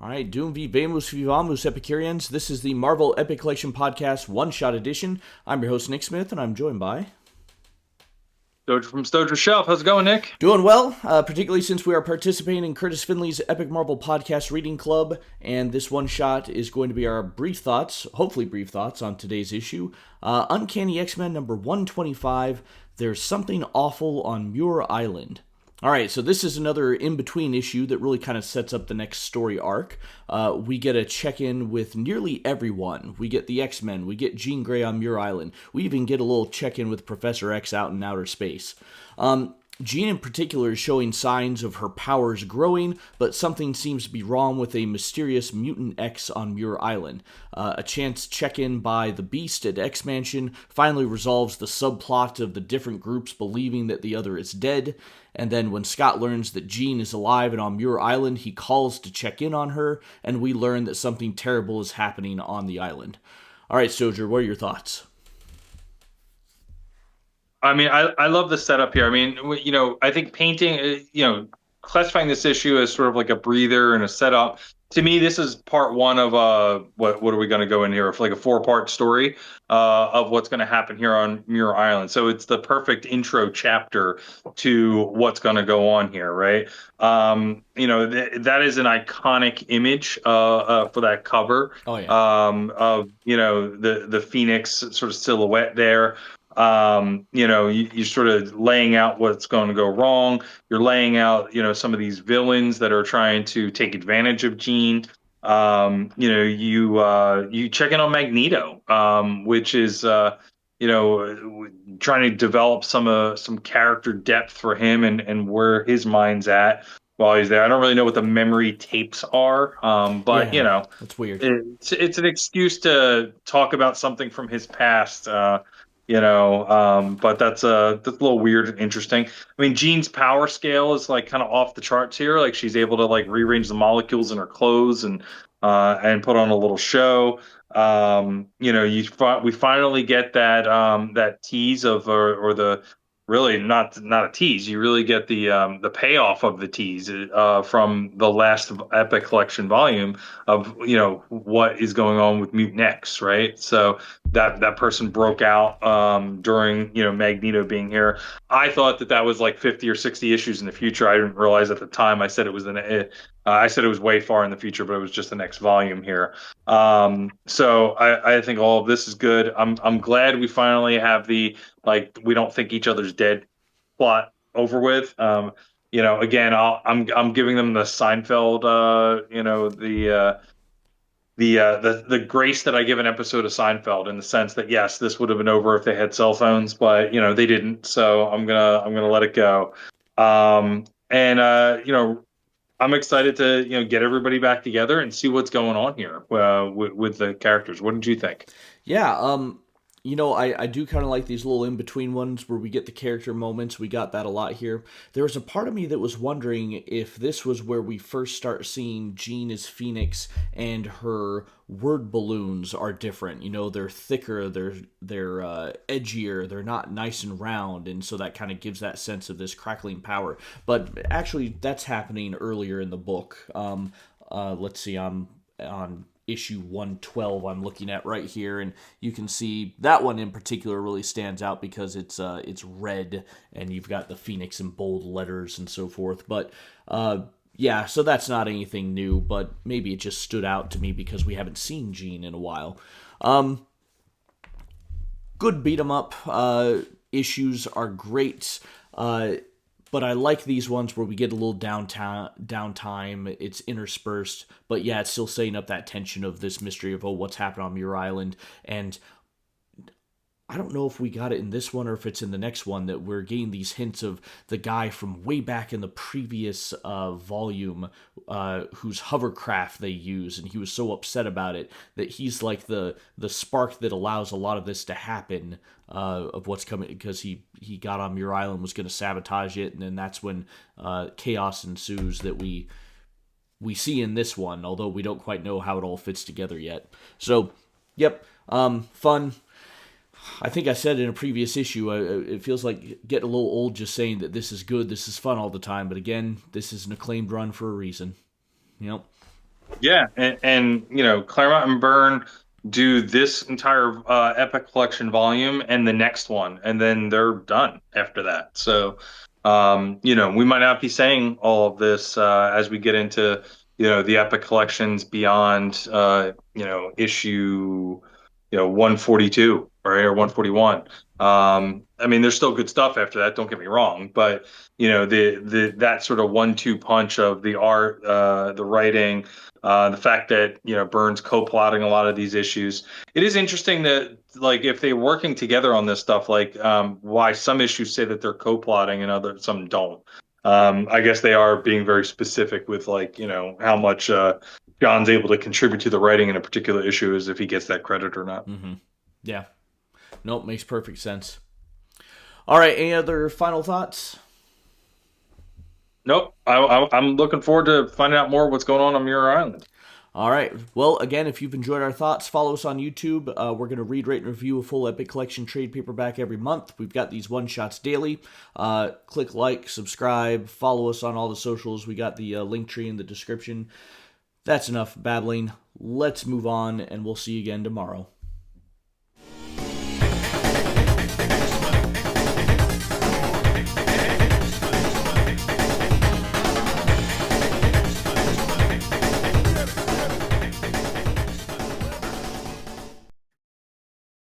All right, Doom v. Vamus Vivamus Epicureans. This is the Marvel Epic Collection Podcast One-Shot Edition. I'm your host, Nick Smith, and I'm joined by... Stojr from Stojr Shelf. How's it going, Nick? Doing well, particularly since we are participating in Kurtis Findlay's Epic Marvel Podcast Reading Club, and this one-shot is going to be our brief thoughts, hopefully brief thoughts, on today's issue. Uncanny X Men number 125, There's Something Awful on Muir Island. Alright, so this is another in-between issue that really kind of sets up the next story arc. We get a check-in with nearly everyone. We get the X-Men, we get Jean Grey on Muir Island, we even get a little check-in with Professor X out in outer space. Jean in particular is showing signs of her powers growing, but something seems to be wrong with a mysterious mutant X on Muir Island. A chance check-in by the Beast at X-Mansion finally resolves the subplot of the different groups believing that the other is dead, and then when Scott learns that Jean is alive and on Muir Island, he calls to check in on her, and we learn that something terrible is happening on the island. Alright, Stojr, what are your thoughts? I mean, I love the setup here. I mean, I think painting, classifying this issue as sort of like a breather and a setup. To me, this is part one of what are we going to go in here? For like a four-part story of what's going to happen here on Muir Island. So it's the perfect intro chapter to what's going to go on here, right? That is an iconic image for that cover. Oh, yeah. Of the Phoenix sort of silhouette there. You're sort of laying out what's going to go wrong. You're laying out, some of these villains that are trying to take advantage of Jean. You check in on Magneto, which is, trying to develop some character depth for him and where his mind's at while he's there. I don't really know what the memory tapes are, but Yeah, that's weird. it's an excuse to talk about something from his past. But that's a little weird and interesting. I mean, Jean's power scale is like kind of off the charts here. Like she's able to like rearrange the molecules in her clothes and put on a little show. We finally get that tease of or the really not a tease. You really get the payoff of the tease from the last Epic Collection volume of what is going on with Mutant X, right? So that person broke out during Magneto being here. I thought that was like 50 or 60 issues in the future. I didn't realize at the time. I said it was way far in the future, but it was just the next volume here. So I think all of this is good. I'm glad we finally have the we don't think each other's dead plot over with. Again, I'm giving them the Seinfeld, the grace that I give an episode of Seinfeld, in the sense that yes, this would have been over if they had cell phones, but they didn't, so I'm gonna let it go. And I'm excited to get everybody back together and see what's going on here with the characters. What did you think? Yeah, I do kind of like these little in-between ones where we get the character moments. We got that a lot here. There was a part of me that was wondering if this was where we first start seeing Jean as Phoenix and her word balloons are different. They're thicker, they're edgier, they're not nice and round, and so that kind of gives that sense of this crackling power. But actually, that's happening earlier in the book. Let's see, I'm on issue 112 I'm looking at right here, and you can see that one in particular really stands out because it's red and you've got the Phoenix in bold letters and so forth. But yeah, so that's not anything new, but maybe it just stood out to me because we haven't seen Jean in a while. Good beat 'em up issues are great. But I like these ones where we get a little downtime. It's interspersed, but yeah, it's still setting up that tension of this mystery of what's happened on Muir Island. And I don't know if we got it in this one or if it's in the next one that we're getting these hints of the guy from way back in the previous volume whose hovercraft they use, and he was so upset about it that he's like the spark that allows a lot of this to happen of what's coming, because he got on Muir Island, was going to sabotage it, and then that's when chaos ensues that we see in this one, although we don't quite know how it all fits together yet. So, yep, fun. I think I said in a previous issue, it feels like getting a little old just saying that this is good, this is fun all the time. But again, this is an acclaimed run for a reason. Yeah, and Claremont and Byrne do this entire Epic Collection volume and the next one, and then they're done after that. So, we might not be saying all of this as we get into the Epic Collections beyond issue 142 or 141. I mean, there's still good stuff after that. Don't get me wrong, but the that sort of 1-2 punch of the art, the writing, the fact that Burns co-plotting a lot of these issues. It is interesting that like if they're working together on this stuff, like why some issues say that they're co-plotting and other some don't. I guess they are being very specific with like how much John's able to contribute to the writing in a particular issue, as if he gets that credit or not. Yeah. Nope, makes perfect sense. All right, any other final thoughts? Nope. I'm looking forward to finding out more what's going on Mirror Island. All right. Well, again, if you've enjoyed our thoughts, follow us on YouTube. We're going to read, rate, and review a full Epic Collection trade paperback every month. We've got these one-shots daily. Click like, subscribe, follow us on all the socials. We got the link tree in the description. That's enough babbling. Let's move on, and we'll see you again tomorrow.